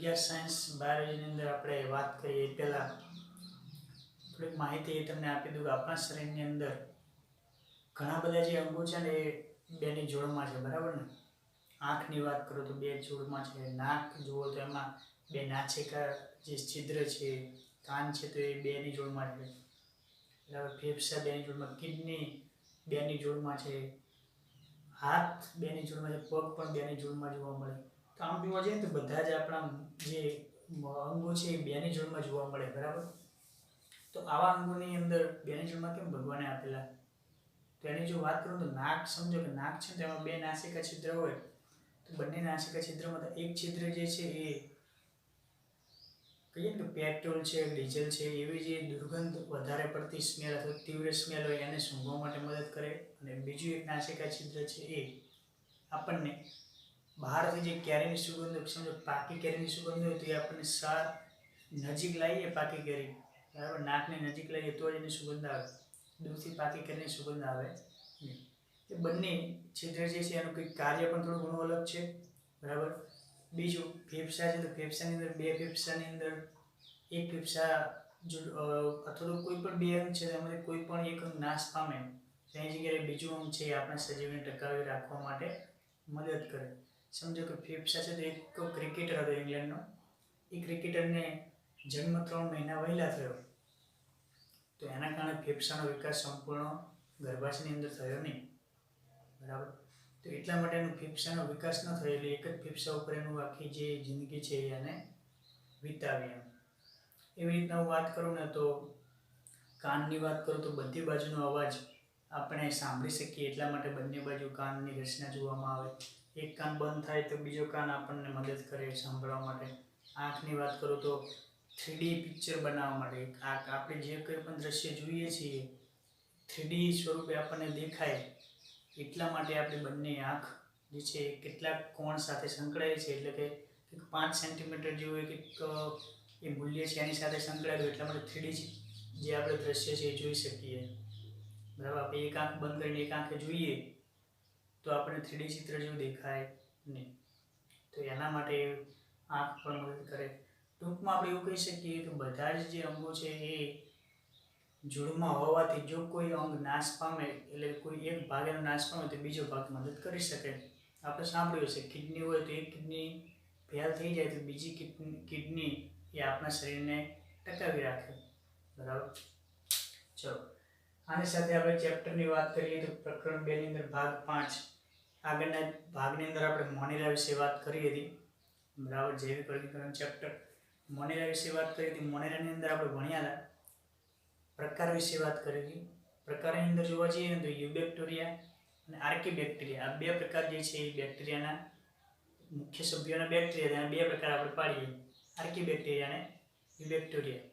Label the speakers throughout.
Speaker 1: અગિયાર સાયન્સ બાયોલોજીની અંદર આપણે વાત કરીએ એ પહેલાં થોડીક માહિતી તમને આપી દઉં કે આપણા શરીરની અંદર ઘણા બધા જે અંગો છે ને એ બેની જોડમાં છે, બરાબર ને. આંખની વાત કરું તો બે જોડમાં છે, નાક જુઓ તો એમાં બે નાસિકા જે છિદ્ર છે, કાન છે તો એ બેની જોડમાં છે, બરાબર. ફેફસા બેની જોડમાં, કિડની બેની જોડમાં છે, હાથ બેની જોડમાં છે, પગ પણ બેની જોડમાં જોવા મળે. તો આમ જોવા જઈએ તો બધા જ આપણા જે અંગો છે એ બેની જોડમાં જોવા મળે, બરાબર. તો આવા અંગોની અંદર બેની જોડમાં કેમ ભગવાને આપેલા? તો એની જો વાત કરું તો નાક, સમજો કે નાક છે તેમાં બે નાસિકા છિદ્ર હોય, તો બંને નાસિકા છિદ્રમાં તો એક છિદ્ર જે છે એ કહીએ કે પેટ્રોલ છે, ડીઝલ છે, એવી જે દુર્ગંધ વધારે પડતી સ્મેલ અથવા તીવ્ર સ્મેલ હોય એને સૂંઘવા માટે મદદ કરે. અને બીજું એક નાસિકા છિદ્ર છે એ આપણને બહારથી જે કેરીની સુગંધ, સમજો પાકી કેરીની સુગંધ હોય તો એ આપણને નજીક લાવીએ પાકી કેરી, બરાબર, નાકની નજીક લાવીએ તો જ એની સુગંધ આવે, દૂરથી પાકી કેરીની સુગંધ આવે નહીં. એ બંને છિદ્ર જે છે એનું કંઈક કાર્ય પણ થોડું ઘણું અલગ છે, બરાબર. બીજું ફેફસા છે તો ફેફસાની અંદર બે ફેફસાની અંદર એક ફેફસા અથવા તો કોઈ પણ બે અંગ છે તેમાંથી કોઈ પણ એક અંગ નાશ પામે તેની જગ્યાએ બીજું અંગ છે એ આપણા સજીવને ટકાવી રાખવા માટે મદદ કરે. સમજો કે ફેફસા છે તો એક ક્રિકેટર હતો ઇંગ્લેન્ડનો, એ ક્રિકેટરને જન્મ 3 મહિના વહેલા થયો, તો એના કારણે ફેફસાનો વિકાસ સંપૂર્ણ ગર્ભાશયની અંદર થયો નહીં, બરાબર. તો એટલા માટે એનું ફેફસાનો વિકાસ ન થયો એટલે એક જ ફેફસા ઉપર એનું આખી જે જિંદગી છે એને વિતાવી એમ. એવી રીતના હું વાત કરું ને તો કાનની વાત કરું તો બધી બાજુનો અવાજ આપણે સાંભળી શકીએ, એટલા માટે બંને બાજુ કાનની રચના જોવામાં આવે. એક કાન બંધ થાય તો બીજો કાન આપણને મદદ કરે સાંભળવા માટે. આંખની વાત કરું તો 3D પિક્ચર બનાવવા માટે, આપણે જે કંઈ પણ દ્રશ્ય જોઈએ છીએ 3D સ્વરૂપે આપણને દેખાય એટલા માટે આપણે બંને આંખ જે છે કેટલાક કોણ સાથે સંકળાયેલ છે, એટલે કે 5 સેન્ટીમીટર જેવું એક એ મૂલ્ય છે એની સાથે સંકળાયેલું, એટલા માટે 3D જે આપણે દ્રશ્ય છે એ જોઈ શકીએ, બરાબર. આપણે એક આંખ બંધ કરીને એક આંખે જોઈએ તો આપણે 3D ચિત્ર જેવું દેખાય નહીં, તો એના માટે આંખ પણ મદદ કરે. ટૂંકમાં આપણે એવું કહી શકીએ કે બધા જ જે અંગો છે એ જોડમાં હોવાથી જો કોઈ અંગ નાશ પામે, એટલે કોઈ એક ભાગ એનો નાશ પામે તો બીજો ભાગ મદદ કરી શકે. આપણે સાંભળ્યું છે કિડની હોય તો એક કિડની ફેલ થઈ જાય તો બીજી કિડની એ આપણા શરીરને ટકાવી રાખે, બરાબર. ચલો, આની સાથે આપણે ચેપ્ટરની વાત કરીએ તો પ્રકરણ 2 ની અંદર ભાગ 5 આગળના ભાગની અંદર આપણે મોનેરા વિશે વાત કરી હતી, બરાબર. જૈવિક વર્ગીકરણ ચેપ્ટર મોનેરા વિશે વાત કરી હતી. મોનેરાની અંદર આપણે ભણ્યા હતા, પ્રકાર વિશે વાત કરી હતી. પ્રકારની અંદર જોવા જઈએ ને તો યુબેક્ટેરિયા અને આર્કીબેક્ટેરિયા, આ બે પ્રકાર જે છે એ બેક્ટેરિયાના મુખ્ય સભ્યોના બેક્ટેરિયા, તેના બે પ્રકાર આપણે પાડીએ, આર્કીબેક્ટેરિયા અને યુબેક્ટેરિયા,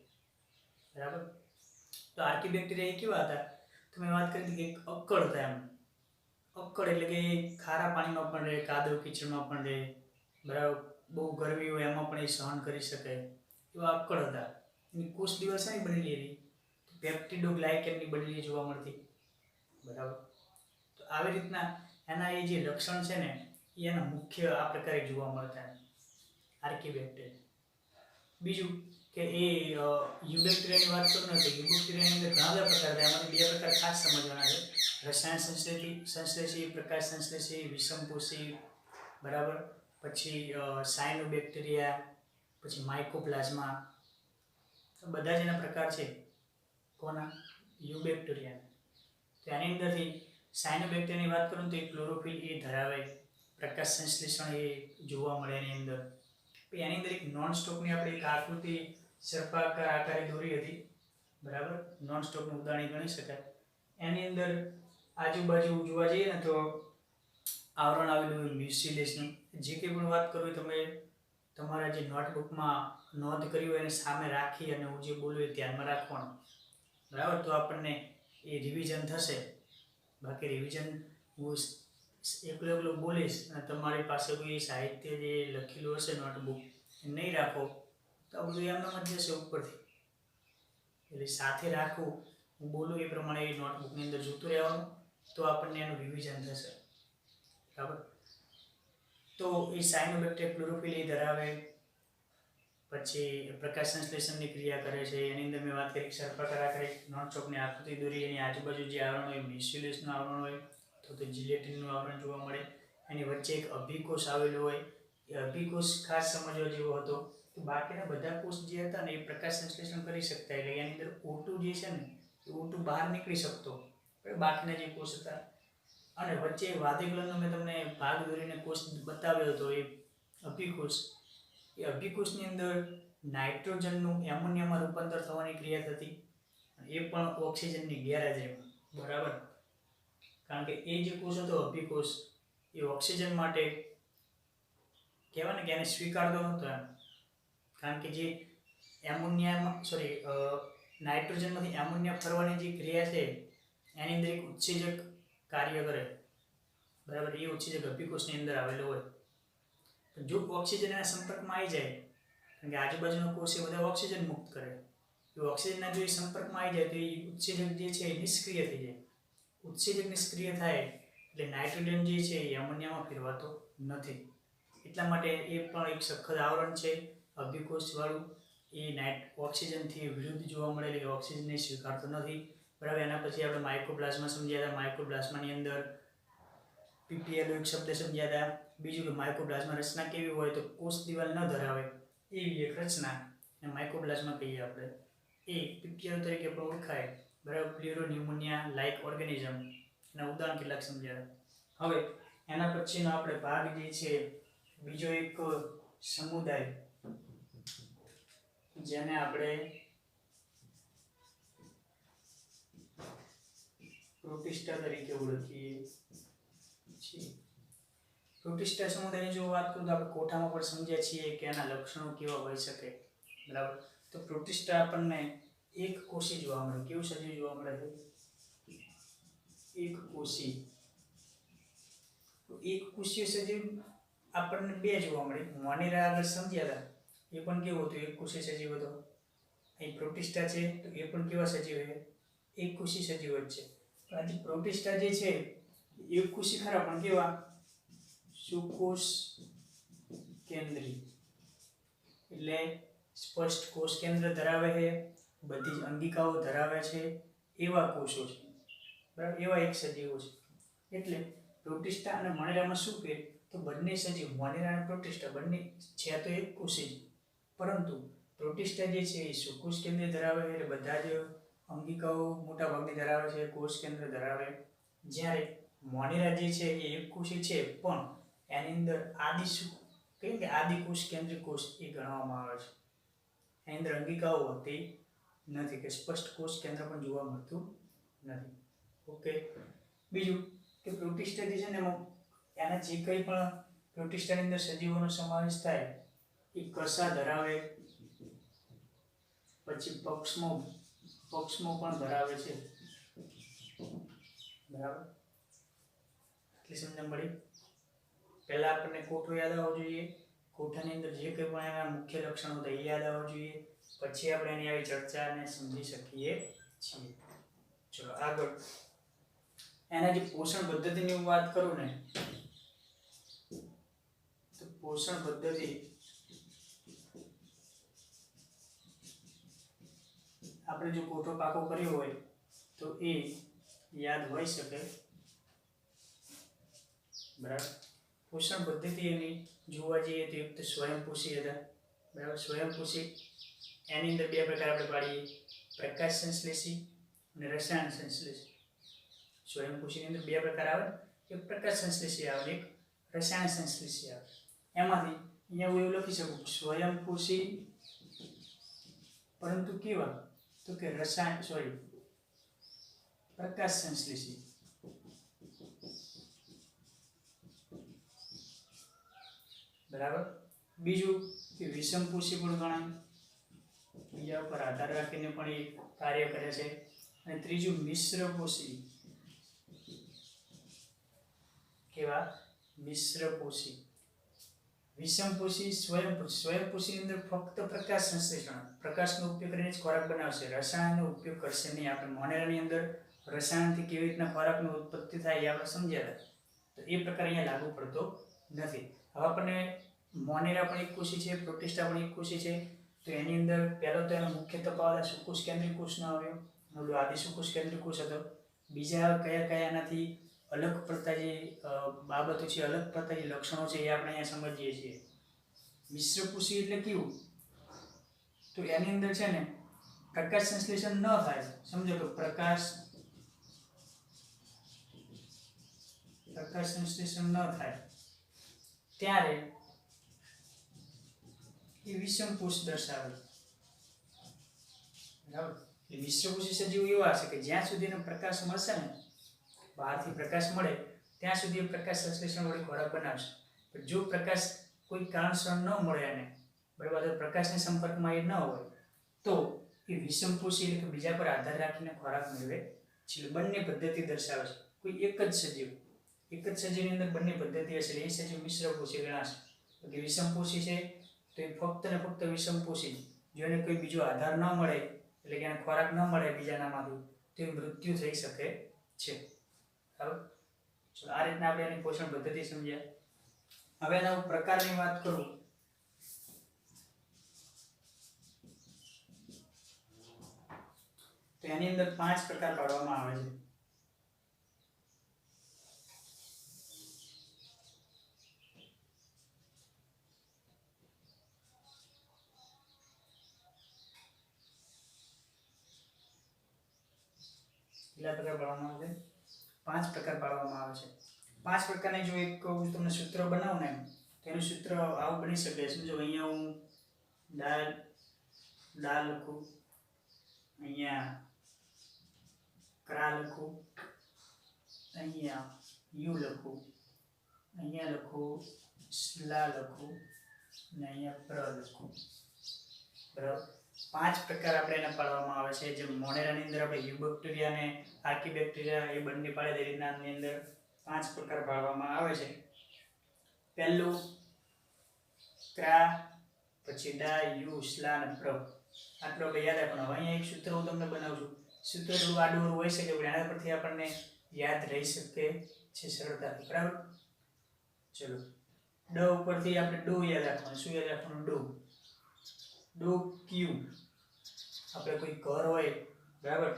Speaker 1: બરાબર. તો આર્કીબેક્ટેરિયા એ કેવા હતા? તો મેં વાત કરી હતી કે એક અક્કડ હતા એમ. અક્કડ એટલે કે ખારા પાણીમાં પણ રહે, કાદવ કીચડમાં પણ રહે, બરાબર. બહુ ગરમી હોય એમાં પણ એ સહન કરી શકે એવા અક્કડ હતા. એની કોષ દિવાલ શાની બનેલી હતી? પેપ્ટિડોગ્લાયકેનની બનેલી જોવા મળતી, બરાબર. તો આવી રીતના એના એ જે લક્ષણ છે ને એ એના મુખ્ય આ પ્રકારે જોવા મળતા આર્કીબેક્ટેરિયા. બીજું કે એ યુબેક્ટેરિયાની વાત કરું ને તો યુબેક્ટેરિયાની અંદર ઘણા બધા પ્રકાર હતા, એમાંથી બે પ્રકાર ખાસ સમજવાના છે. રસાયણ સંશ્લેષી, પ્રકાશ સંશ્લેષી, વિષમપોષી, બરાબર. પછી સાયનોબેક્ટેરિયા, પછી માઇકોપ્લાઝ્મા, બધા જ એના પ્રકાર છે. કોના? યુબેક્ટેરિયાના. તો એની અંદરથી સાયનોબેક્ટેરિયાની વાત કરું તો એ ક્લોરોફિલ એ ધરાવે, પ્રકાશ સંશ્લેષણ એ જોવા મળે એની અંદર. એની અંદર એક નોન સ્ટોકની આપણે એક આકૃતિ સર્પાકાર આકારે દોરી હતી, બરાબર. નોન સ્ટોકનું ઉદાહરણ ગણી શકાય. એની અંદર આજુબાજુ જોવા જઈએ ને તો આવરણ આવેલું મ્યુસિલેસનું. જે કંઈ પણ વાત કરું તમે તમારા જે નોટબુકમાં નોંધ કરી હોય એને સામે રાખી અને હું જે બોલું એ ધ્યાનમાં રાખવાનું, બરાબર. તો આપણને એ રિવિઝન થશે. બાકી રિવિઝન હું એકલો બોલીશ અને તમારી પાસે કોઈ સાહિત્ય જે લખેલું હશે નોટબુક એ નહીં રાખો તો આ બધું એમનામ જ જશે ઉપરથી. એટલે સાથે રાખવું, હું બોલું એ પ્રમાણે એ નોટબુકની અંદર જોતું રહેવાનું, તો આપણને એનું રિવિઝન થશે, બરાબર. તો એ સાયનોબેક્ટેરિયા ક્લોરોફિલ એ ધરાવે, પછી પ્રકાશ સંશ્લેષણની ક્રિયા કરે છે. એની અંદર મેં વાત કરી સર્પાકાર આકારે નોનસ્ટોપની આકૃતિ દોરી, એની આજુબાજુ જે આવરણ હોય મિસ્યુલિસનું આવરણ હોય તો જિલેટિનનું આવરણ જોવા મળે. એની વચ્ચે એક અભિકોષ આવેલો હોય. એ અભિકોષ ખાસ સમજવા જેવો હતો કે બાકીના બધા કોષ જે હતા ને એ પ્રકાશ સંશ્લેષણ કરી શકતા, એટલે એની અંદર O2 જે છે ને એ O2 બહાર નીકળી શકતો, બાકીના જે કોષ હતા. અને વચ્ચે વાદીગ્લનનો મેં તમને ભાગ દોરીને કોષ બતાવ્યો હતો, એ અભિકોષ. એ અભિકોષની અંદર નાઇટ્રોજનનું એમોનિયામાં રૂપાંતર થવાની ક્રિયા થતી, એ પણ ઓક્સિજનની ગેરહાજરીમાં. બરાબર, કારણ કે એ જે કોષ હતો અભિકોષ એ ઓક્સિજન માટે કહેવાય ને કે એને સ્વીકારતો નહોતો એમ, કારણ કે જે નાઇટ્રોજનમાંથી એમોનિયા ફરવાની જે ક્રિયા છે એની અંદર એક ઉત્સેજક કાર્ય કરે. બરાબર, એ ઉત્સેજક અભિકોષની અંદર આવેલો હોય. જો ઓક્સિજન એના સંપર્કમાં આવી જાય, કારણ કે આજુબાજુનો કોષ એ બધા ઓક્સિજન મુક્ત કરે, જો ઓક્સિજનના જો એ સંપર્કમાં આવી જાય તો એ ઉત્સેજક જે છે એ નિષ્ક્રિય થઈ જાય. ઉત્સેજક નિષ્ક્રિય થાય એટલે નાઇટ્રોજન જે છે એ એમોનિયામાં ફેરવાતો નથી. એટલા માટે એ પણ એક સખત આવરણ છે અભિકોષવાળું. એ ઓક્સિજનથી વિરુદ્ધ જોવા મળે, એટલે ઓક્સિજનને સ્વીકારતો નથી. બરાબર, એના પછી આપણે માઇક્રોપ્લાઝ્મા સમજ્યા હતા. માઇક્રોપ્લાઝ્માની અંદર PPL એક શબ્દ સમજ્યા હતા. બીજું કે માઇક્રોપ્લાઝ્મા રચના કેવી હોય તો કોષ દિવાલ ન ધરાવે એવી એક રચના અને માઇક્રોપ્લાઝ્મા કહીએ આપણે. એ PPL તરીકે પણ ઓળખાય. બરાબર, પ્લ્યુરોન્યુમોનિયા લાઇક ઓર્ગેનિઝમ, એના ઉદાહરણ કેટલાક સમજ્યા. હવે એના પછીનો આપણે ભાગ જે છે બીજો એક સમુદાય, જેને આપણે પ્રોટિસ્ટા તરીકે ઓળખીએ છીએ. પ્રોટિસ્ટા સમુદાયની જો વાત કરું તો આપણે કોઠામાં પણ સમજ્યા છીએ કે એના લક્ષણો કેવા હોઈ શકે. બરાબર, તો પ્રોટિસ્ટા આપણને એક કોષી જોવા મળે. કેવું સજીવ જોવા મળે છે? એક કોષી. તો એક કોષીય સજીવ આપણને બે જોવા મળે. મોનેરા આગળ સમજ્યા હતા, એ પણ કેવું હતું? એક કોષી સજીવ હતો. અહીં પ્રોટિસ્ટા છે તો એ પણ કેવા સજીવ છે? એક કોષી સજીવ જ છે. આજે પ્રોટિસ્ટા જે છે એક કોષી ખરા, પણ કેવા? સુકોષ કેન્દ્રી, એટલે સ્પષ્ટ કોષ કેન્દ્ર ધરાવે છે, બધી જ અંગિકાઓ ધરાવે છે, એવા કોષો છે. બરાબર, એવા એક સજીવો છે. એટલે પ્રોટિસ્ટા અને મોનેરામાં શું ફેર? તો બંને સજીવ, મોનેરા અને પ્રોટિસ્ટા બંને છે તો એક કોષી, પરંતુ પ્રોટિસ્ટા જે છે એ સુકોષ કેન્દ્ર ધરાવે છે, એટલે બધા જ અંગિકાઓ મોટા ભાગની ધરાવે છે, કોષ કેન્દ્ર ધરાવે. જ્યારે મોનેરા જે છે એ એક કોષી છે, પણ એની અંદર આદિ કોષ કેન્દ્રિક કોષ એ ગણવામાં આવે છે. એની અંદર અંગિકાઓ હોતી નથી, કે સ્પષ્ટ કોષ કેન્દ્ર પણ જોવા મળતું નથી. ઓકે, બીજું કે પ્રોટિસ્ટા જે છે ને એના જે કંઈ પણ પ્રોટિસ્ટાની અંદર સજીવોનો સમાવેશ થાય એ કશા ધરાવે, પછી પક્ષમો પણ ધરાવે છે. બરાબર, એટલી સમજણ પડી. પહેલા આપણને કોઠો યાદ આવવો જોઈએ. કોઠાની અંદર જે કંઈ પણ એના મુખ્ય લક્ષણો હતા એ યાદ આવવા જોઈએ. પછી આપણે એની આવી ચર્ચાને સમજી શકીએ છીએ. ચલો આગળ, એના જે પોષણ પદ્ધતિની હું વાત કરું ને, તો પોષણ પદ્ધતિ આપણે જો કોઠો પાકો કર્યો હોય તો એ યાદ હોઈ શકે. બરાબર, પોષણ પદ્ધતિ એની જોવા જઈએ તો એક તો સ્વયંપોષી હતા. બરાબર, સ્વયંપોષી એની અંદર બે પ્રકાર આપણે પાડીએ, પ્રકાશ સંશ્લેષી અને રસાયણ સંશ્લેષી. સ્વયંપોષીની અંદર બે પ્રકાર આવે, એક પ્રકાશ સંશ્લેષી આવે, એક રસાયણ સંશ્લેષી આવે. એમાંથી અહીંયા હું એવું લખી શકું સ્વયંપોષી, પરંતુ કેવા? તો કે પ્રકાશ સંશ્લેષી. બરાબર, બીજું કે વિષમપોષી પણ ગણાય, બીજા ઉપર આધાર રાખીને પણ એ કાર્ય કરે છે. અને ત્રીજું મિશ્રપોષી. કેવા? મિશ્રપોષી. વિષમપોષી, સ્વયંપોષીની અંદર ફક્ત પ્રકાશ સંશ્લેષણ, પ્રકાશનો ઉપયોગ કરીને જ ખોરાક બનાવશે, રસાયણનો ઉપયોગ કરશે નહીં. આપણે મોનેરાની અંદર રસાયણથી કેવી રીતના ખોરાકની ઉત્પત્તિ થાય એ આપણે સમજ્યા હતા, તો એ પ્રકાર અહીંયા લાગુ પડતો નથી. હવે આપણને મોનેરા પણ એક કોષી છે, પ્રોટિસ્ટા પણ એક કોષી છે, તો એની અંદર પહેલો તો એનો મુખ્ય તફાવત સુકુશ કેન્દ્રિક કોષનો આવ્યો, ઓલું આદિ સુકુશ કેન્દ્રિક કોષ હતો. બીજા કયા કયા એનાથી અલગ પડતા જે બાબતો છે, અલગ પડતા જે લક્ષણો છે એ આપણે અહીંયા સમજીએ છીએ. મિશ્રકોષી એટલે કેવું, તો એની અંદર છે ને પ્રકાશ સંશ્લેષણ ન થાય. સમજો કે પ્રકાશ સંશ્લેષણ ન થાય ત્યારે એ વિષમ કોષ દર્શાવે. બરાબર. એટલે મિશ્રકોષી સજીવો એવા હશે કે જ્યાં સુધીનો પ્રકાશ મળશે ને, બહારથી પ્રકાશ મળે ત્યાં સુધી પ્રકાશ સંશ્લેષણ વડે ખોરાક બનાવશે. પણ જો પ્રકાશ કોઈ કારણસર ન મળે એને, બરાબર, પ્રકાશના સંપર્કમાં એ ન હોય તો એ વિષમકોષી એટલે કે બીજા પર આધાર રાખીને ખોરાક મેળવે છે. બંને પદ્ધતિ દર્શાવે છે. કોઈ એક જ સજીવની અંદર બંને પદ્ધતિ હશે, એ સજીવ મિશ્રકોષી ગણાશે. કે વિષમકોષી છે તો એ ફક્ત ને ફક્ત વિષમકોષી. જો એને કોઈ બીજો આધાર ન મળે, એટલે કે એને ખોરાક ન મળે બીજાનામાંથી, તો એ મૃત્યુ થઈ શકે છે. બરાબર. ચલો, આ રીતના આપણે એની પોષણ પદ્ધતિ સમજ્યા. હવે એના પ્રકારની વાત કરું તો એની અંદર 5 પ્રકાર પાડવામાં આવે છે. કેટલા પ્રકાર પાડવામાં આવે છે? 5 પ્રકાર પાડવામાં આવે છે. 5 પ્રકારની જો એક કહું તમને સૂત્ર બનાવું ને, તો એનું સૂત્ર આવું બની શકે. સમજો અહીંયા હું ડાલ લખું, અહીંયા ક્રા લખું, અહીંયા યુ લખું, અહીંયા લખું સ્લા લખું, અને અહીંયા પ્ર લખું. બરાબર. 5 પ્રકાર આપણે એને પાડવામાં આવે છે. જેમ મોનેરાની અંદર આપણે યુબેક્ટેરિયા અને આર્કીબેક્ટેરિયા એ બંને પાડે તે રીતના આની અંદર 5 પ્રકાર પાડવામાં આવે છે. પહેલું ક્રા, પછી ડા, યુ, સ્લા અને પ્ર. આટલું આપણે યાદ રાખવાનું. હવે અહીંયા એક સૂત્ર હું તમને બનાવું છું. સૂત્ર થોડું આડું હોય શકે પણ એના પરથી આપણને યાદ રહી શકે છે સરળતાથી. બરાબર. ચલો, ડ ઉપરથી આપણે ડો યાદ રાખવાનું. શું યાદ રાખવાનું? ડો ક્યુ. આપણે કોઈ ઘર હોય, બરાબર,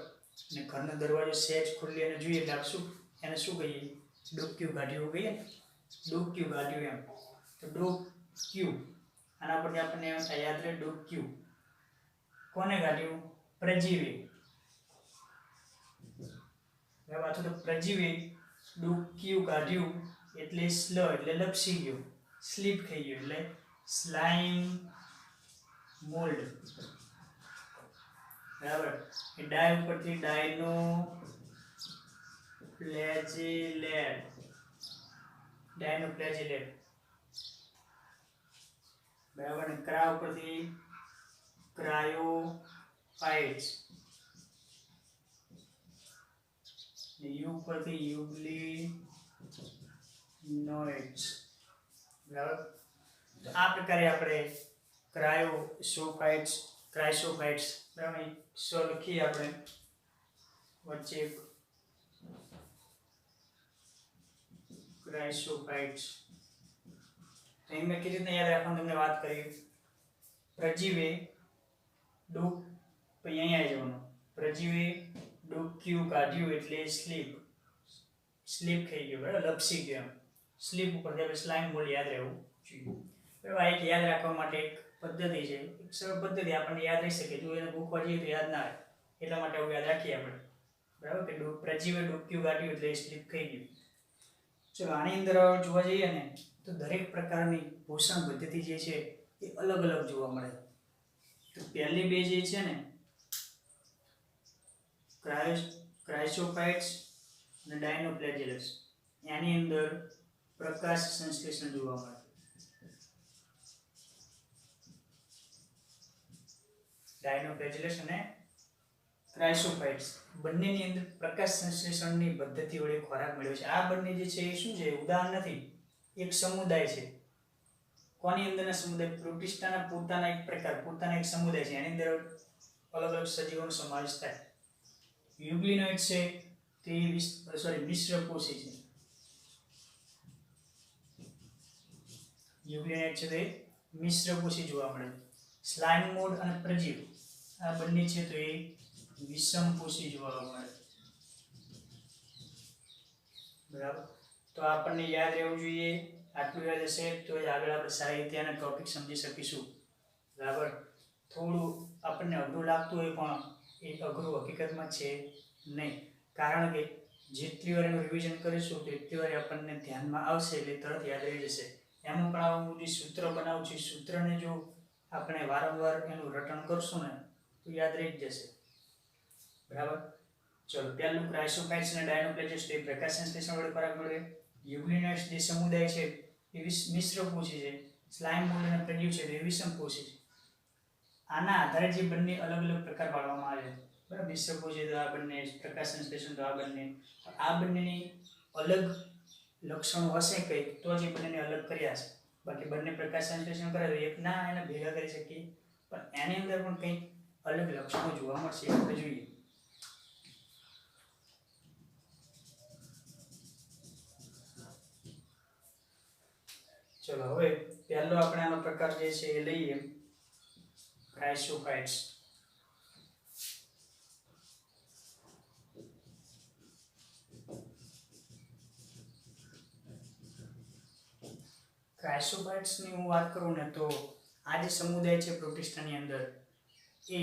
Speaker 1: ને ઘરનો દરવાજો સહેજ ખુલ્લી અને જોઈએ એટલે આપણે એને શું કહીએ? ડોક્યુ કાઢ્યું કહીએ ને, ડોક્યુ કાઢ્યું એમ. તો ડોક્યુ, આના પરથી આપણને એમ થાય યાદ રહે ડોક્યુ. કોને કાઢ્યું? પ્રજીવી. બરાબર. તો પ્રજીવી ડોક્યુ કાઢ્યું એટલે સ્લ એટલે લપસી ગયું, સ્લીપ થઈ ગયું એટલે સ્લાઇમ મોલ્ડ. બરાબર. એ ડાય ઉપરથી ડાયનો ફ્લેજેલેટ. બરાબર. અને ક્રા ઉપરથી ક્રાયોફાઇટ્સ. યુ ઉપરથી યુગ્લિનોઇડ્સ. બરાબર. તો આ પ્રકારે આપણે ક્રાયોસોફાઇટ્સ, બરાબર, સો લખીએ આપણે વચ્ચે ક્રાયોસોફાઇટ્સ. તો અહીં મેં કેવી રીતના યાદ રાખવાનું તમને વાત કરી. પ્રજીવે ડોક, પછી અહીંયા આવી જવાનું. પ્રજીવે ડોક્યુ કાઢ્યું એટલે સ્લીપ થઈ ગયો, બરાબર, લપસી ગયો એમ. સ્લીપ ઉપરથી આપણે સ્લાઇમ મોલ્ડ યાદ રહેવું જોઈએ. બરાબર. આ એક યાદ રાખવા માટે એક પદ્ધતિ છે, એક સરળ પદ્ધતિ, આપણને યાદ રહી શકે. જો એને ગોખવા જઈએ તો યાદ ના આવે, એટલા માટે આવું યાદ રાખીએ આપણે. બરાબર. કે પ્રજીવે ડોક્યુ કાઢ્યું એટલે સ્લીપ થઈ ગયું. ચલો, આની અંદર જોવા જઈએ ને તો દરેક પ્રકારની પોષણ પદ્ધતિ જે છે એ અલગ અલગ જોવા મળે. તો પહેલી બે જે છે ને ક્રાયોસોફાઇટ્સ અને ડાયનોફ્લેજેલસ, એની અંદર પ્રકાશ સંશ્લેષણ જોવા મળે. ડાયનોફ્લેજેલસ અને ક્રાયોસોફાઇટ્સ બંનેની અંદર પ્રકાશ સંશ્લેષણની પદ્ધતિ વડે ખોરાક મેળવે છે. આ બંને જે છે એ શું છે? ઉદાહરણ નથી, એક સમુદાય છે. કોની અંદરના સમુદાય? પ્રોટિસ્ટાના પોતાના એક પ્રકાર, પોતાના એક સમુદાય છે. એની અંદર અલગ અલગ સજીવોનો સમાવેશ થાય. યુગ્લિનોઇડ છે તે મિશ્રકોષી છે. યુગ્લિનોઇડ છે તે મિશ્રકોષી જોવા મળે. સ્લાઇમ મોડ અને પ્રજીવ આ બંને છે તો એ વિષમપોષી જોવા મળે. બરાબર, તો આપણને યાદ રહેવું જોઈએ. આટલું યાદ હશે તો આગળ આપણે સાહિત્ય અને ટોપિક સમજી શકીશું. બરાબર, થોડું આપણને અઘરું લાગતું હોય પણ એ અઘરું હકીકતમાં છે નહીં, કારણ કે જેટલી વાર એનું રિવિઝન કરીશું તેટલી વાર આપણને ધ્યાનમાં આવશે એટલે તરત યાદ રહી જશે. એમાં પણ આવું જે સૂત્ર બનાવું છે, સૂત્રને જો આપણે વારંવાર એનું રટણ કરશું ને તો યાદ રહી જ જશે. બરાબર, ચલો પહેલું ક્રાઇસોફાઇટ્સ અને ડાયનોપ્લેજસ તે પ્રકાશ સંશ્લેષણ વડે ખોરાક મેળવે. યુગ્લિનસ જે સમુદાય છે એ મિશ્રપોષી છે. સ્લાઇમ મોડ અને પ્રજીવ છે તે વિષમપોષી છે. આના આધારે જે બંને અલગ અલગ પ્રકાર પાડવામાં આવે છે. બરાબર, મિશ્રપોષી તો આ બંને, પ્રકાશ સંશ્લેષણ તો આ બંને. આ બંનેની અલગ લક્ષણો હશે કંઈક તો જ એ બંનેને અલગ કર્યા છે. બાકી બંને પ્રકાશ સંશ્લેષણ કરે તો એક ના એને ભેગા કરી શકીએ, પણ એની અંદર પણ કંઈક અલગ લક્ષણો જોવા મળશે આપણે જોઈએ. ચલો હવે પહેલો આપણે આનો પ્રકાર જે છે એ લઈએ, ક્રાઇસોફાઇટ્સ. ક્રાઇસોફાઇટ્સની હું વાત કરું ને તો આ જે સમુદાય છે પ્રોટિસ્ટાની અંદર એ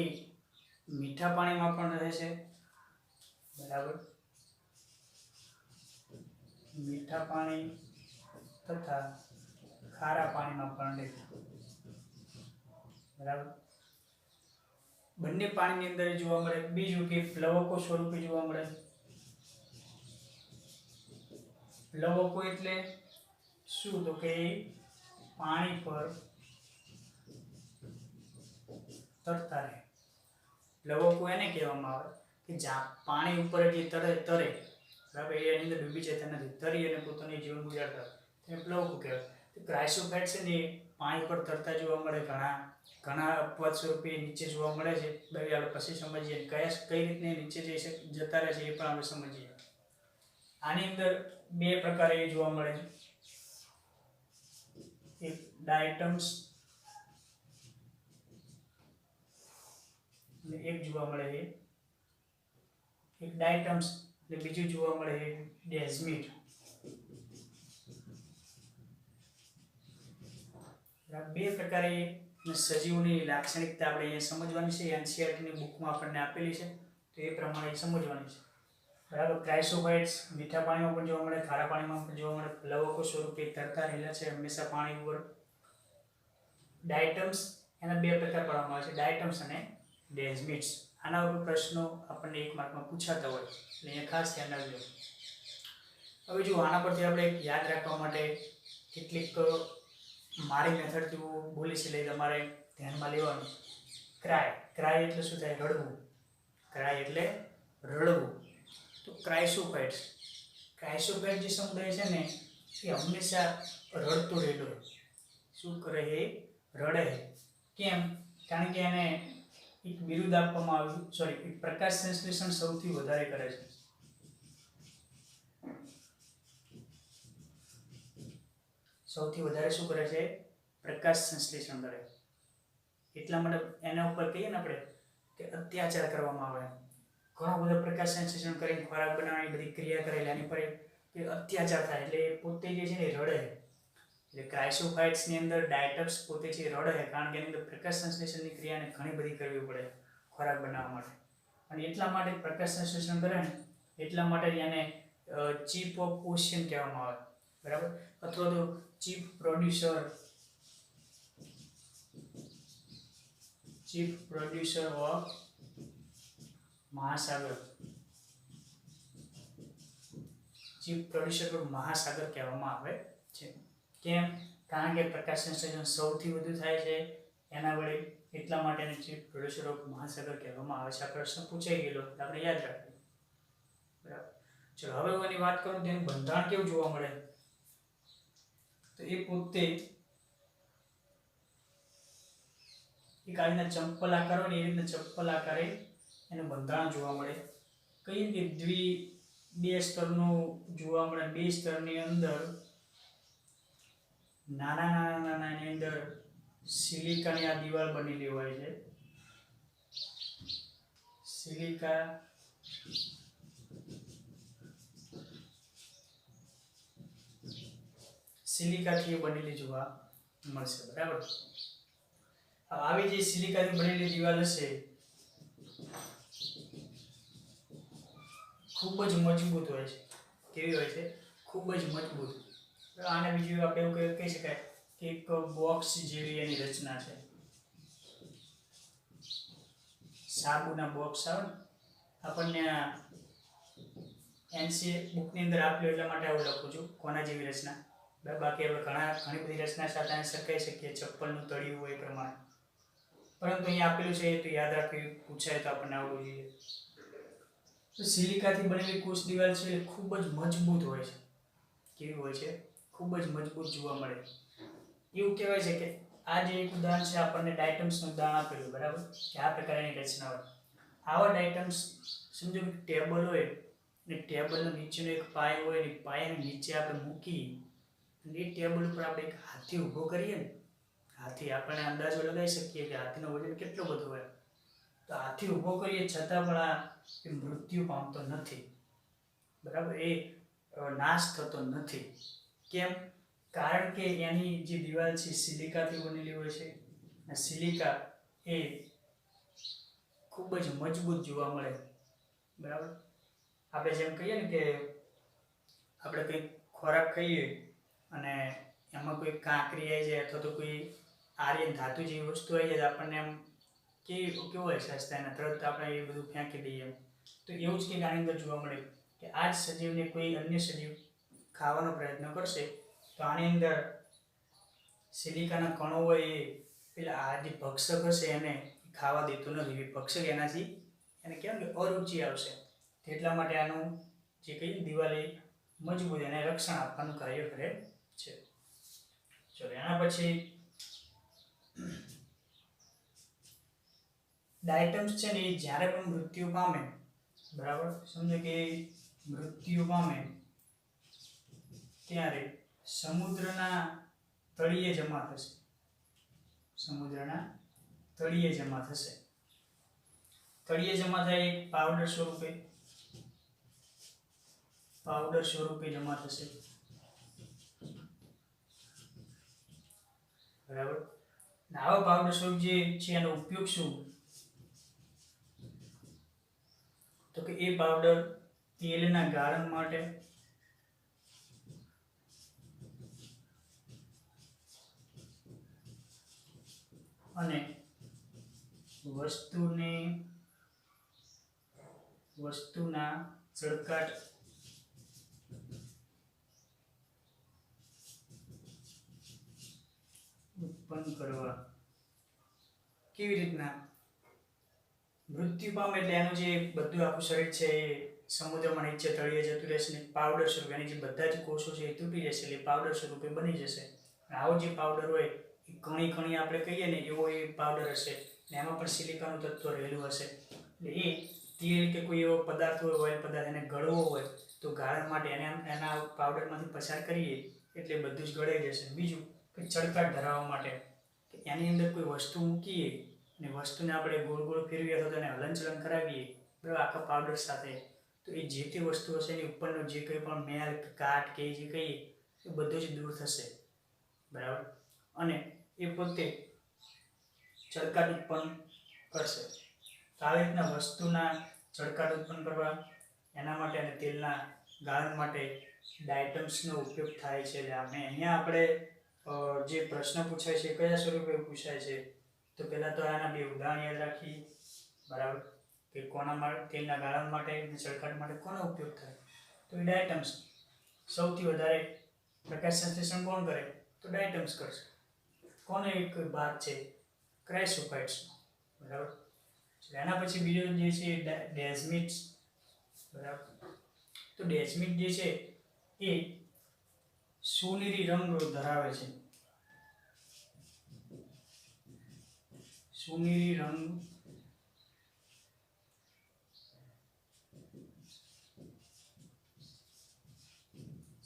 Speaker 1: મીઠા પાણીમાં પણ રહે છે. બરાબર, મીઠા પાણી તથા ખારા પાણીમાં પણ રહે. બરાબર, બંને પાણીની અંદર જોવા મળે. બીજું કે પ્લવકો સ્વરૂપે જોવા મળે. પ્લવકો એટલે શું? તો કે પાણી પર તરતા રહે. પ્લવકો એને કહેવામાં આવે કે જ્યાં પાણી ઉપર જે તરે, બરાબર, એની અંદર ડૂબી જતા નથી, તરી અને પોતાનું જીવન ગુજારતા, તેને પ્લવકો કહેવાય. તો ક્રાઇસોફાઇટ્સ છે ને પાણી પર તરતા જોવા મળે. ઘણા અપવાદ સ્વરૂપે નીચે જોવા મળે છે. બાકી આપણે પછી સમજીએ કઈ રીતે નીચે જતા રહે છે એ પણ આપણે સમજીએ. આની અંદર બે પ્રકાર એ જોવા મળે. એક ડાયટમ્સ અને એક જોવા મળે છે એક ડાયટમ્સ અને બીજું જોવા મળે છે ડેઝમિડ. બે પ્રકારે સજીવોની લાક્ષણિકતા આપણે અહીંયા સમજવાની છે. એનસીઈઆરટીની બુકમાં આપણને આપેલી છે તો એ પ્રમાણે સમજવાની છે. બરાબર, ક્રાઇસોફાઇટ્સ મીઠા પાણીમાં પણ જોવા મળે, ખારા પાણીમાં પણ જોવા મળે. પ્લવકો સ્વરૂપે તરતા રહેલા છે હંમેશા પાણી ઉપર. ડાયટમ્સ એના બે પ્રકાર પાડવામાં આવે છે, ડાયટમ્સ અને ડેઝમિડ્સ. આના ઉપર પ્રશ્નો આપણને 1 માર્કમાં પૂછાતા હોય એટલે અહીંયા ખાસ ધ્યાન રાખજો. હવે જો આના પરથી આપણે યાદ રાખવા માટે કેટલીક મારી મેથડથી હું બોલીશ એટલે તમારે ધ્યાનમાં લેવાનું. ક્રાય એટલે શું થાય? રડવું. ક્રાય એટલે રડવું. તો ક્રાઇસોફાઇટ્સ જે સમુદાય છે ને એ હંમેશા રડતો રહેલો. શું કરે? એ રડે. કેમ? કારણ કે એને એક બિરુદ આપવામાં આવ્યું, સોરી, પ્રકાશ સંશ્લેષણ સૌથી વધારે કરે છે. સૌથી વધારે શું કરે છે? પ્રકાશ સંશ્લેષણ કરે. એટલા માટે એના ઉપર કહીએ ને આપણે કે અત્યાચાર કરવામાં આવે. ઘણો બધો પ્રકાશ સંશ્લેષણ કરીને ખોરાક બનાવવાની બધી ક્રિયા કરેલી, એની પર અત્યાચાર થાય એટલે પોતે જે છે ને રડે. એટલે ક્રાઇસોફાઇટ્સની અંદર ડાયટમ્સ પોતે છે રડે, કારણ કે એની અંદર પ્રકાશ સંશ્લેષણની ક્રિયાને ઘણી બધી કરવી પડે ખોરાક બનાવવા માટે. અને એટલા માટે પ્રકાશ સંશ્લેષણ કરે ને એટલા માટે એને ચીફ ઓફ ઓશિયન કહેવામાં આવે. બરાબર, અથવા તો ચીફ પ્રોડ્યુસર ઓફ મહાસાગર. ચીફ પ્રોડ્યુસર ઓફ મહાસાગર કહેવામાં આવે છે. કેમ? કારણ કે પ્રકાશ સંશ્લેષણ સૌથી વધુ થાય છે એના વડે, એટલા માટે એને ચીફ પ્રોડ્યુસર ઓફ મહાસાગર કહેવામાં આવે છે. આ પ્રશ્ન પૂછાઈ ગયેલો આપણે યાદ રાખીએ. બરાબર, ચલો હવે હું એની વાત કરું તેનું બંધારણ કેવું જોવા મળે. તો એ પોતે એક આ રીતના ચંપલ આકાર હોય ને એ રીતના ચંપલ આકારે એનું બંધારણ જોવા મળે. કઈ રીતે? બે સ્તરનું જોવા મળે. બે સ્તરની અંદર નાના એની અંદર સિલિકાની આ દિવાલ બનેલી હોય છે. સિલિકાથી બનેલી જોવા મળશે. બરાબર. આવી જે સિલિકાથી બનેલી દિવાલ હશે ખૂબ જ મજબૂત હોય છે. કેવી હોય છે? ખૂબ જ મજબૂત. આને બીજું આપણે એવું કહી શકાય કે એક બોક્સ જેવી એની રચના છે. સાબુના બોક્સ આવે ને, આપણને એનસી બુકની અંદર આપ્યું એટલા માટે આવું લખું છું, કોના જેવી રચના. બાકી આપણે ઘણી બધી રચના સાથે સરખાઈ શકીએ, ચપ્પલનું તળિયું હોય એ પ્રમાણે. પરંતુ અહીંયા આપેલું છે તો યાદ રાખવી, પૂછાય તો આપણને આવડવું જોઈએ. તો સિલિકાથી બનેલી કોષ દિવાલ છે એ ખૂબ જ મજબૂત હોય છે. કેવી હોય છે? ખૂબ જ મજબૂત જોવા મળે. એવું કહેવાય છે કે આ જે એક ઉદાહરણ છે આપણને ડાયટમ્સનું ઉદાહરણ આપેલું. બરાબર. કે આ પ્રકારની રચના હોય. આવા ડાયટમ્સ સમજો કે ટેબલ હોય ને ટેબલનો નીચેનો એક પાયો હોય ને પાયાની નીચે આપણે મૂકી અને એ ટેબલ ઉપર આપણે એક હાથી ઊભો કરીએ ને, હાથી આપણે અંદાજો લગાવી શકીએ કે હાથીનો વજન કેટલો બધો હોય. તો હાથી ઊભો કરીએ છતાં પણ એ મૃત્યુ પામતો નથી. બરાબર. એ નાશ થતો નથી. કેમ? કારણ કે એની જે દિવાલ છે સિલિકાથી બનેલી હોય છે. અને સિલિકા એ ખૂબ જ મજબૂત જોવા મળે. બરાબર. આપણે જેમ કહીએ ને કે આપણે કંઈક ખોરાક ખાઈએ અને એમાં કોઈ કાંકરી આવી જાય અથવા તો કોઈ આર્યન ધાતુ જેવી વસ્તુ આવી જાય, આપણને એમ કેવો અહેસાસ થાય ને તરત આપણે એ બધું ફેંકી દઈએ. તો એવું જ કંઈક આની અંદર જોવા મળે કે આ જ સજીવને કોઈ અન્ય સજીવ ખાવાનો પ્રયત્ન કરશે તો આની અંદર સિલિકાના કણો હોય એ પેલા આ જે ભક્ષક હશે એને ખાવા દેતો નથી. ભક્ષક એનાથી એને કેમ કે અરુચિ આવશે. એટલા માટે આનું જે કઈ દિવાલ એ મજબૂત એને રક્ષણ આપવાનું કાર્ય કરે છે. ચલો એના પછી ડાયટમ્સ છે ને એ જ્યારે પણ મૃત્યુ પામે, બરાબર, સમજો કે મૃત્યુ પામે ત્યારે સમુદ્રના તળિયે જમા થશે. સમુદ્રના તળિયે જમા થશે. તળિયે જમા થાય એક પાવડર સ્વરૂપે જમા થશે. બરાબર. આવો પાવડર સ્વરૂપ જે છે એનો ઉપયોગ શું? તો કે એ પાવડર તેલના ગાળણ માટે, અને વસ્તુના ચળકાટ ઉત્પન્ન કરવા. કેવી રીતના? મૃત્યુ પામે એટલે એનું જે બધું આખું શરીર છે એ સમુદ્રમાં નીચે તળિયે જતું રહેશે ને પાવડર સ્વરૂપે એની જે બધા જ કોષો છે એ તૂટી જશે એટલે પાવડર સ્વરૂપે બની જશે. આવો જે પાવડર હોય એ કણી આપણે કહીએ ને એવો એ પાવડર હશે ને એમાં પણ સિલિકાનું તત્વ રહેલું હશે. એટલે એ તેલ કે કોઈ એવો પદાર્થ હોય, ઓઇલ પદાર્થ, એને ગળવો હોય તો ગાળણ માટે એના પાવડરમાંથી પસાર કરીએ એટલે બધું જ ગળાઈ જશે. બીજું કે ચળકાટ ધરાવવા માટે કે એની અંદર કોઈ વસ્તુ મૂકીએ અને વસ્તુને આપણે ગોળ ગોળ ફેરવીએ અથવા તેને હલનચલન કરાવીએ, બરાબર, આખા પાવડર સાથે, તો એ જે તે વસ્તુ હશે એની ઉપરનો જે કંઈ પણ મેલ કાટ કે જે કહીએ એ બધું જ દૂર થશે. બરાબર. અને એ પોતે ચળકાટ ઉત્પન્ન કરશે. તો આવી રીતના વસ્તુના ચળકાટ ઉત્પન્ન કરવા એના માટે અને તેલના ગાળણ માટે ડાયટમ્સનો ઉપયોગ થાય છે. એટલે આપણે જે પ્રશ્ન પૂછાય છે કયા સ્વરૂપે પૂછાય છે? તો પહેલાં તો આના બે ઉદાહરણ યાદ રાખીએ. બરાબર. કે કોના તેલના ગાળણ માટે અને ચળકાટ માટે કોનો ઉપયોગ થાય? તો એ ડાયટમ્સ. સૌથી વધારે પ્રકાશ સંશ્લેષણ કોણ કરે? તો ડાયટમ્સ કરશે. કોનો એક ભાગ છે? ક્રાયસોફાઇટ્સનો. બરાબર. એના પછી બીજો જે છે ડેસ્મિડ્સ. બરાબર. તો ડેસ્મિડ જે છે એ સોનેરી રંગ ધરાવે છે. સોનેરી રંગ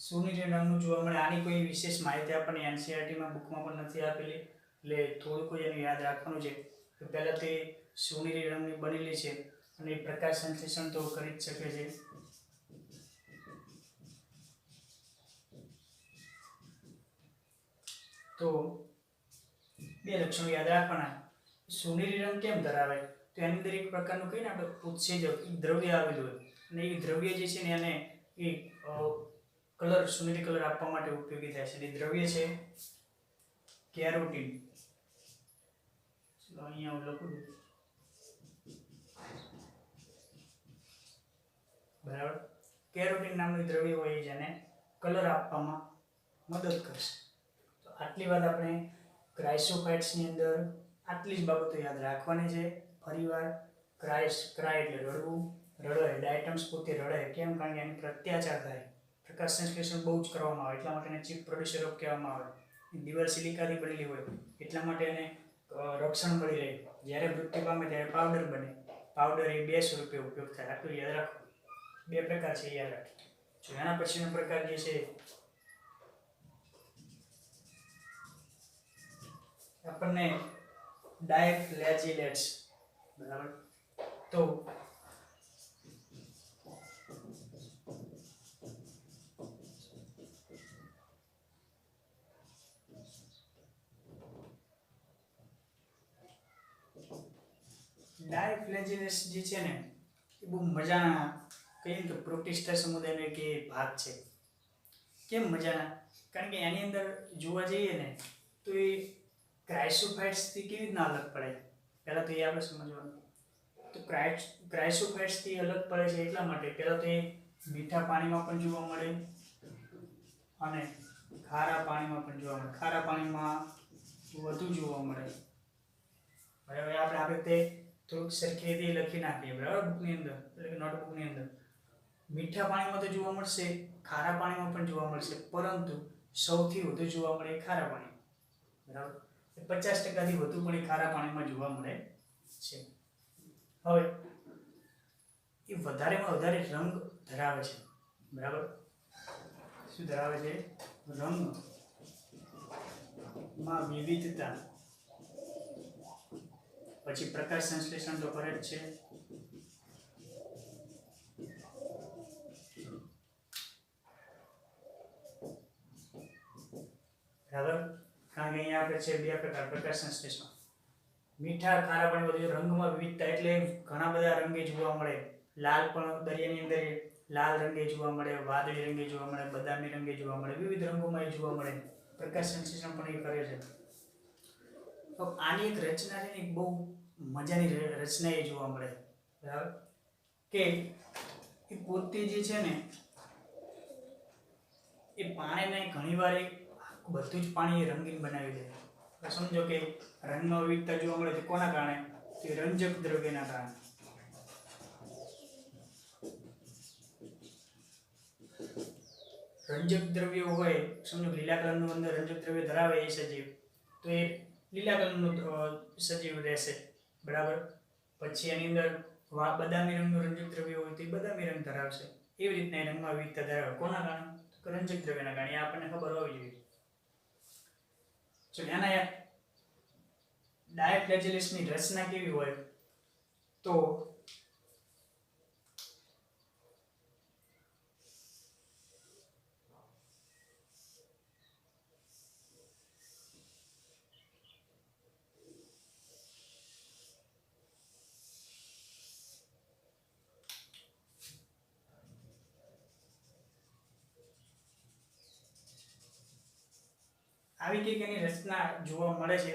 Speaker 1: સોનેરી રંગનું જોવા મળે. આની કોઈ વિશેષ માહિતી આપણને એનસીઈઆરટીમાં બુકમાં પણ નથી આપેલી. એટલે થોડુંક એનું યાદ રાખવાનું છે કે પહેલાં તે સોનેરી રંગની બનેલી છે અને પ્રકાશ સંશ્લેષણ તો કરી જ શકે છે. તો બે લક્ષણો યાદ રાખવાના. સોનેરી રંગ કેમ ધરાવે? તો એની અંદર એક પ્રકારનું કહીને આપણે ઉત્સેજક દ્રવ્ય આવેલું હોય અને એ દ્રવ્ય જે છે ને એને એ કલર સોનેરી કલર આપવા માટે ઉપયોગી થાય છે. એ દ્રવ્ય છે કેરોટીન. અહીંયા હું લખું છું, બરાબર. કેરોટીન નામનું દ્રવ્ય હોય જેને કલર આપવામાં મદદ કરશે. તો આટલી વાત આપણે ક્રાઇસોફાઇટ્સની અંદર આટલી જ બાબતો યાદ રાખવાની છે. ફરીવાર ક્રાય એટલે રડવું, રડે ડાયટમ્સ પોતે રડે કેમ? કારણ કે એની પર અત્યાચાર થાય, પ્રકાશ સંશ્લેષણ બહુ જ કરવામાં આવે એટલા માટે એને ચીફ પ્રોડ્યુસર ઓફ કહેવામાં આવે. દિવાલ સિલિકાથી બનેલી હોય એટલા માટે એને રક્ષણ મળી રહે. જ્યારે મૃત્યુ પામે ત્યારે પાવડર બને. પાવડર એ 2 સ્વરૂપે ઉપયોગ થાય. આટલું યાદ રાખો. 2 પ્રકાર છે યાદ રાખો. જો એના પછીનો પ્રકાર જે છે આપણને ડાયફ્લેજેલેટ્સ, બરાબર. તો ડાયફ્લેજેલેટ્સ જે છે ને એ બહુ મજાના કહીએ તો પ્રોટિસ્ટા સમુદાયનો એક ભાગ છે. કેમ મજાના? કારણ કે એની અંદર જોવા જઈએ ને તો એ ક્રાઇસોફાઇટ્સથી કેવી રીતના અલગ પડે? પહેલાં તો એ આપણે સમજવાનું. તો ક્રાઇસોફાઇટ્સથી અલગ પડે છે એટલા માટે પહેલાં તો એ મીઠા પાણીમાં પણ જોવા મળે અને ખારા પાણીમાં પણ જોવા મળે. ખારા પાણીમાં વધુ જોવા મળે. બરાબર. આપણે આ રીતે થોડુંક સરખી રીતે લખી નાખીએ, બરાબર, બુકની અંદર એટલે કે નોટબુકની અંદર. મીઠા પાણીમાં તો જોવા મળશે, ખારા પાણીમાં પણ જોવા મળશે, પરંતુ સૌથી વધુ જોવા મળે ખારા પાણીમાં, બરાબર. 50%થી વધુ પણ ખારા પાણીમાં જોવા મળે છે. હવે એ વધારેમાં વધારે રંગ ધરાવે છે, બરાબર. શું ધરાવે છે? રંગમાં વિવિધતા. પછી પ્રકાશ સંશ્લેષણ તો કરે જ છે. બરાબર. કારણ કે અહીંયા આપણે છે 2 પ્રકાર પ્રકાશ સંશ્લેષણ. મીઠા ખારા પાણી બધું રંગમાં વિવિધતા એટલે ઘણા બધા રંગે જોવા મળે. લાલ પણ દરિયાની અંદર લાલ રંગે જોવા મળે, વાદળી રંગે જોવા મળે, બદામી રંગે જોવા મળે, વિવિધ રંગોમાં એ જોવા મળે. પ્રકાશ સંશ્લેષણ પણ એ કરે છે. તો આની એક રચના છે ને બહુ મજાની રચના એ જોવા મળે, બરાબર. કે એ પોતે જે છે ને એ પાણીને ઘણીવાર બધું જ પાણી રંગીન બનાવી દે. સમજો કે રંગમાં વિવિધતા જોવા મળે છે કોના કારણે? કે રંજક દ્રવ્યના કારણે. રંજક દ્રવ્ય હોય, સમજો લીલા કલરનું અંદર રંજક દ્રવ્ય ધરાવે એ સજીવ, તો એ લીલા કલરનું સજીવ રહેશે, બરાબર. પછી એની અંદર બદામી રંગનું રંજક દ્રવ્ય હોય તો એ બદામી રંગ ધરાવશે. એવી રીતના એ રંગમાં વિવિધતા ધરાવે. કોના કારણે? રંજક દ્રવ્યના કારણે. આપણને ખબર હોવી જોઈએ. એના ડાયફ્લેજેલેટ્સની રચના કેવી હોય? તો આવી કંઈક એની રચના જોવા મળે છે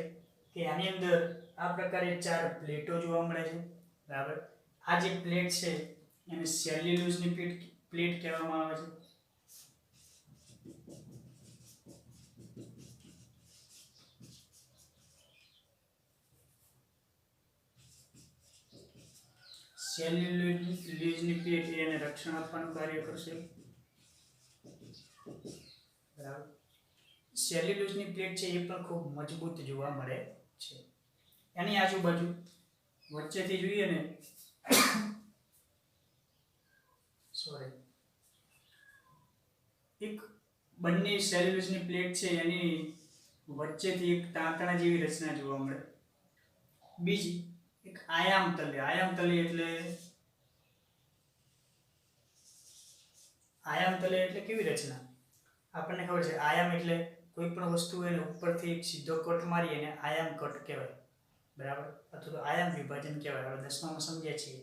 Speaker 1: કે આની અંદર આ પ્રકારે 4 પ્લેટો જોવા મળે છે, બરાબર. આ જે પ્લેટ છે એને સેલ્યુલોઝની પ્લેટ કહેવામાં આવે છે. સેલ્યુલોઝની પ્લેટ એને રક્ષણ આપવાનું કાર્ય કરશે, બરાબર. સેલ્યુલોઝની પ્લેટ છે એ પણ ખૂબ મજબૂત જોવા મળે છે. એની આજુબાજુ વચ્ચેથી જોઈએ ને એક બંને સેલ્યુલોઝની પ્લેટ છે એની વચ્ચેથી એક તાંતણા જેવી રચના જોવા મળે. બીજી એક આયામ તલ્ય. આયામ તલ્ય એટલે કેવી રચના? આપણને ખબર છે આયામ એટલે કોઈ પણ વસ્તુ એને ઉપરથી એક સીધો કટ મારી એને આયામ કટ કહેવાય, બરાબર, અથવા તો આયામ વિભાજન કહેવાય. આપણે 10મામાં સમજ્યા છીએ.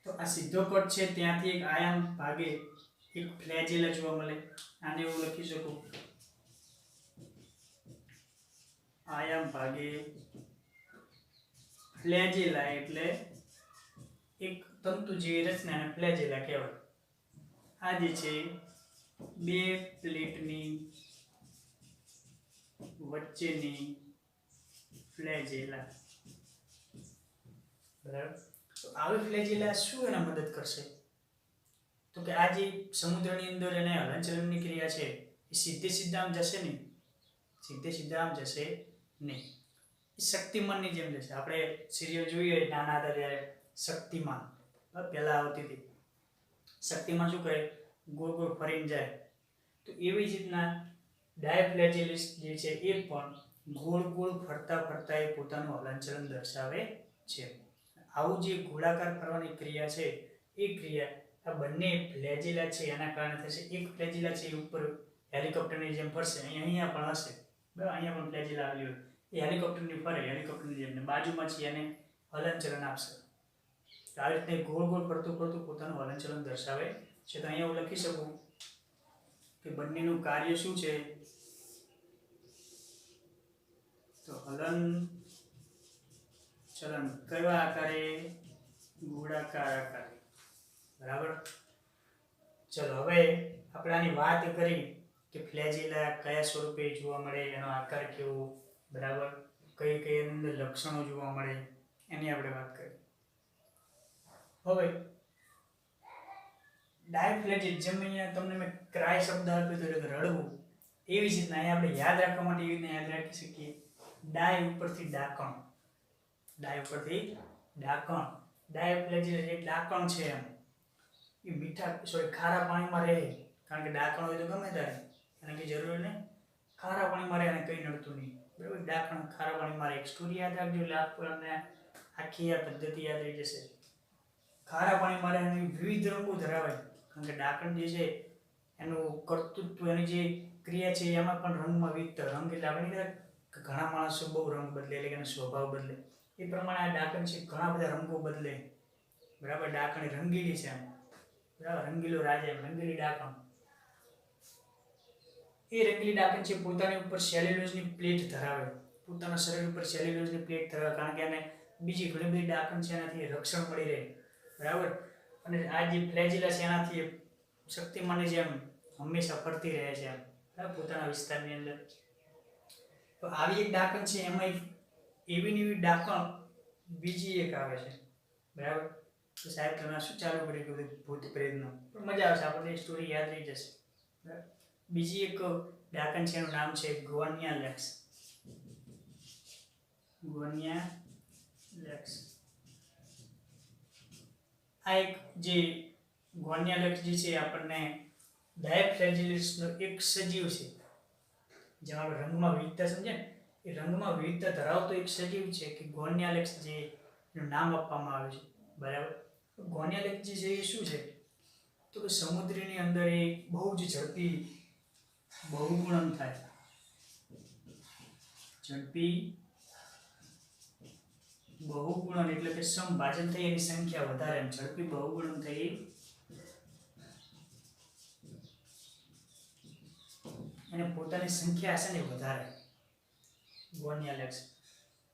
Speaker 1: તો આ સીધો કટ છે ત્યાંથી એક આયામ ભાગે એક ફ્લેજેલા જોવા મળે. આને એવું લખી શકું, આયામ ભાગે ફ્લેજેલા એટલે એક તંતુ જેવી રચનાને ફ્લેજેલા કહેવાય. આ જે છે બે પ્લેટની વચ્ચેની ફ્લેજેલા, બરાબર. તો આવી ફ્લેજેલા શું એને મદદ કરશે? તો કે આ જે સમુદ્રની અંદર એને હલનચલનની ક્રિયા છે એ સીધે આમ જશે નહીં, એ શક્તિમાનની જેમ જશે. આપણે સિરિયલ જોઈએ નાના હતા ત્યારે, શક્તિમાન પહેલા આવતી હતી. શક્તિમાન શું કરે? ગોળ ગોળ ફરીને જાય. તો એવી જ રીતના ડાયફ્લેજેલિસ જે છે એ પણ ગોળ ગોળ ફરતા એ પોતાનું હલનચલન દર્શાવે છે. આવું જે ગોળાકાર ફરવાની ક્રિયા છે એ ક્રિયા આ બંને ફ્લેજેલા છે એના કારણે થશે. એક ફ્લેજેલા છે એ ઉપર હેલિકોપ્ટરની જેમ ફરશે, અહીંયા પણ હશે, બરાબર, અહીંયા પણ ફ્લેજેલા આવી હોય, એ હેલિકોપ્ટરની ફરે, હેલિકોપ્ટરની જેમ, બાજુમાં છે એને હલનચલન આપશે. તો આવી રીતે ગોળ ગોળ ફરતું પોતાનું હલનચલન દર્શાવે છે. તો અહીંયા હું લખી શકું કે બંનેનું કાર્ય શું છે? તો હલનચલન કયા આકારે? ગોળાકાર આકારે, બરાબર. ચલો હવે આપણે આની વાત કરી કે ફ્લેજેલા કયા સ્વરૂપે જોવા મળે, એનો આકાર કેવો, બરાબર, કઈ અંદર લક્ષણો જોવા મળે, એની આપણે વાત કરી. હવે ડાયફ્લેજેટ, જેમ અહીંયા તમને મેં ક્રાય શબ્દ આપ્યો તો એટલે રડવું, એવી જ રીતના અહીંયા આપણે યાદ રાખવા માટે એવી રીતના યાદ રાખી શકીએ. ડાય ઉપરથી ડાકણ, ડાયફ્લેજેટ એક ડાકણ છે એમ. એ ખારા પાણીમાં રહે, કારણ કે ડાકણ હોય તો ગમે ત્યારે એને કંઈ જરૂર નહીં, ખારા પાણીમાં રહે અને કંઈ નડતું નહીં, બરાબર. ડાકણ ખારા પાણીમાં રહે. એક સ્ટોરી યાદ રાખજો એટલે આપણને આખી આ પદ્ધતિ યાદ રહી જશે. ખારા પાણીમાં રહે અને વિવિધ રંગો ધરાવે, કારણ કે ડાકણ જે છે એનું કર્તૃત્વ, એની જે ક્રિયા છે એમાં પણ રંગમાં વિવિધતા. રંગ એટલે આપણે ઘણા માણસો બહુ રંગ બદલે, એટલે કે એનો સ્વભાવ બદલે, એ પ્રમાણે આ ડાકણ છે ઘણા બધા રંગો બદલે, બરાબર. ડાકણ રંગીલી છે એમ, બરાબર, રંગીલો રાજા એમ, રંગીલી ડાકણ. એ રંગીલી ડાકણ છે પોતાની ઉપર સેલ્યુલોઝની પ્લેટ ધરાવે, પોતાના શરીર ઉપર સેલ્યુલોઝની પ્લેટ ધરાવે, કારણ કે એને બીજી ઘણી બધી ડાકણ છે એનાથી રક્ષણ મળી રહે, બરાબર. અને આ જે ફ્લેજેલા છે એનાથી શક્તિમાનની જેમ હંમેશા ફરતી રહે છે એમ, બરાબર, પોતાના વિસ્તારની અંદર. તો આવી એક ડાકણ છે, એમાં એવી ડાકણ બીજી એક આવે છે, બરાબર. તો સાહેબ તમે શું ચાલુ કર્યું ભૂત પ્રેતનો? પણ મજા આવશે, આપણને સ્ટોરી યાદ રહી જશે, બરાબર. બીજી એક ડાકણ છે એનું નામ છે ગોનિયાલેક્સ. આ એક જે ગોનિયાલેક્સ જે છે આપણને ડાયફ્લેજેલિસનો એક સજીવ છે. જેમ આપણે રંગમાં વિવિધતા સમજે ને, એ રંગમાં વિવિધતા ધરાવતો એક સજીવ છે કે ગોનિયાલેક્સ, જે એનું નામ આપવામાં આવ્યું છે, બરાબર. ગોનિયાલેક્સ જે છે એ શું છે? તો કે સમુદ્રની અંદર એ બહુ જ ઝડપી બહુગુણન થાય. ઝડપી બહુગુણન એટલે કે સમભાજન થઈ, એની સંખ્યા વધારે, એમ ઝડપી બહુગુણન થઈ અને પોતાની સંખ્યા છે ને વધારે. ગોનિયાલેક્સ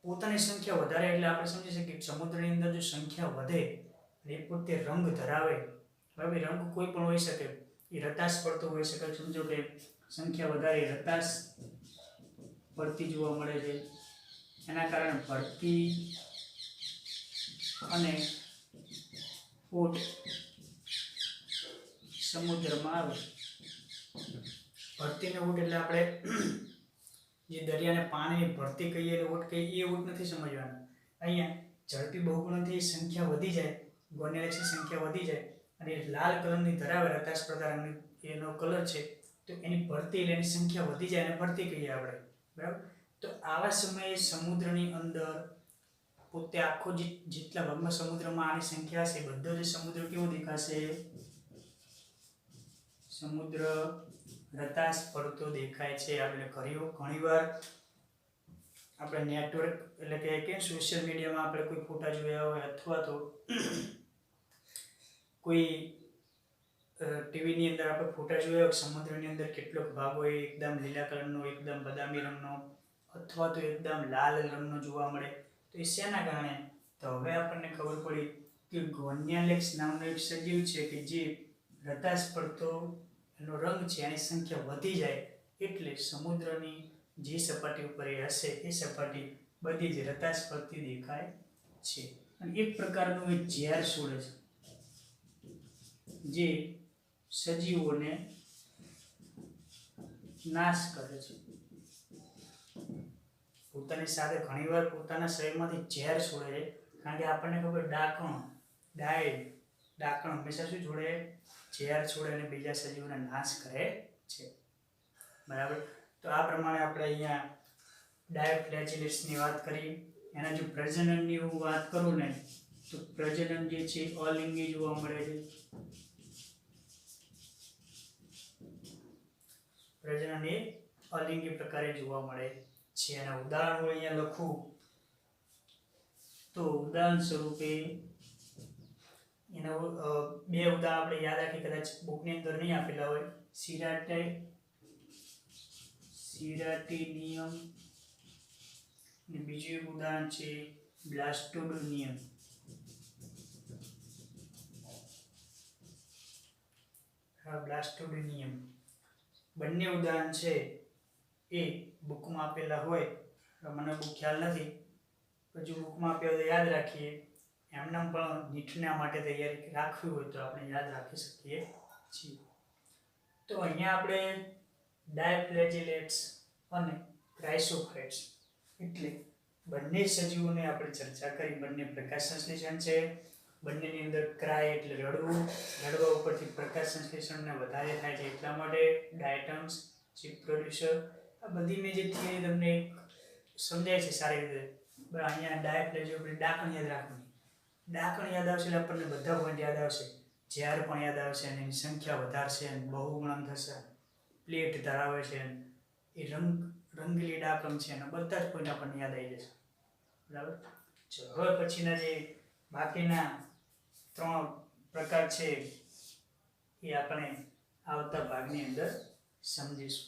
Speaker 1: પોતાની સંખ્યા વધારે એટલે આપણે સમજી શકીએ કે સમુદ્રની અંદર જો સંખ્યા વધે અને એ પોતે રંગ ધરાવે, બરાબર. રંગ કોઈ પણ હોઈ શકે, એ રતાશ પડતો હોઈ શકે. સમજો કે સંખ્યા વધારે રતાશ પડતી જોવા મળે છે, એના કારણે ભરતી અને ઊંટ સમુદ્રમાં આવે. ભરતી અને ઊંટ એટલે આપણે જે દરિયાને પાણીની ભરતી કહીએ એટલે ઊંટ કહીએ, એ ઊંટ નથી સમજવાનું. અહીંયા ઝડપી બહુગુણનથી સંખ્યા વધી જાય, ગોનિયાલેક્સની સંખ્યા વધી જાય અને લાલ કલરની ધરાવે, રતાશ પ્રકારની એનો કલર છે, તો એની ભરતી એટલે એની સંખ્યા વધી જાય અને ભરતી કહીએ આપણે, બરાબર. તો આવા સમયે સમુદ્રની અંદર પોતે આખો જેટલા ભાગમાં સમુદ્રમાં આની સંખ્યા છે બધો જ સમુદ્ર કેવો દેખાશે? સમુદ્ર રતાશ પડતો દેખાય છે. આપણે ઘણીવાર આપણે નેટવર્ક એટલે કે સોશિયલ મીડિયામાં આપણે કોઈ ફોટા જોયા હોય અથવા તો કોઈ ટીવીની અંદર આપણે ફોટા જોયા હોય સમુદ્રની અંદર કેટલોક ભાગ હોય એકદમ લીલા કલરનો, એકદમ બદામી રંગનો અથવા તો એકદમ લાલ રંગનો જોવા મળે. તો એ શેના કારણે? તો હવે આપણને ખબર પડી કે ગોન્યાલેક્સ નામનો એક સજીવ છે કે જે રતાશ પડતો એનો રંગ છે એની સંખ્યા વધી જાય એટલે સમુદ્રની જે સપાટી ઉપર એ હશે એ સપાટી બધી જ રતાશ પડતી દેખાય છે. અને એક પ્રકારનું એ ઝેર છોડે છે જે સજીવોને નાશ કરે છે. પોતાની સાથે ઘણીવાર પોતાના શરીરમાંથી ઝેર છોડે છે. કારણ કે આપણને ખબર ડાકણ હંમેશા શું છોડે? ઝેર છોડે અને બીજા સજીવોને નાશ કરે છે. બરાબર. તો આ પ્રમાણે આપણે અહીંયા ડાયોફ્લેજેલેટ્સની વાત કરી. એના જો પ્રજનનની હું વાત કરું ને તો પ્રજનન જે છે અલિંગી જોવા મળે છે. પ્રજનન એ અલિંગી પ્રકારે જોવા મળે છે. અને ઉદાહરણો અહીંયા લખું તો ઉદાહરણ સ્વરૂપે એના બે ઉદાહરણ આપણે યાદ રાખી, કદાચ બુકની અંદર નહીં આપેલા હોય. સિરાટીનિયમ અને બીજું એક ઉદાહરણ છે બ્લાસ્ટોડોનિયમ. બ્લાસ્ટોડોનિયમ બંને ઉદાહરણ છે એ બુકમાં આપેલા હોય. મને બહુ ખ્યાલ નથી, જો બુકમાં આપ્યા તો યાદ રાખીએ. એમને પણ નીટના માટે તૈયારી રાખવી હોય તો આપણે યાદ રાખી શકીએ છીએ. તો અહીંયા આપણે ડાયફ્લેજેલેટ્સ અને ક્રાઇસોફાઇટ્સ એટલે બંને સજીવોને આપણે ચર્ચા કરી. બંને પ્રકાશ સંશ્લેષણ છે. બંનેની અંદર ક્રાય એટલે રડવું, રડવા ઉપરથી પ્રકાશ સંશ્લેષણને વધારે થાય છે એટલા માટે ડાયટમ્સ, ચીફ પ્રોડ્યુસર, આ બધી મેં જે થિયરી તમને સમજાય છે સારી રીતે. પણ અહીંયા ડાયફ્લેજેલેટ ડાકણ યાદ રાખવાની. ડાકણ યાદ આવશે એટલે આપણને બધા પોઈન્ટ યાદ આવશે. ઝેર પણ યાદ આવશે અને એની સંખ્યા વધારશે અને બહુગુણન થશે. પ્લેટ ધરાવે છે એ રંગીલી ડાકણ છે અને બધા જ પોઈન્ટ આપણને યાદ આવી જશે. બરાબર. હવે પછીના જે બાકીના 3 પ્રકાર છે એ આપણે આવતા ભાગની અંદર સમજીશું.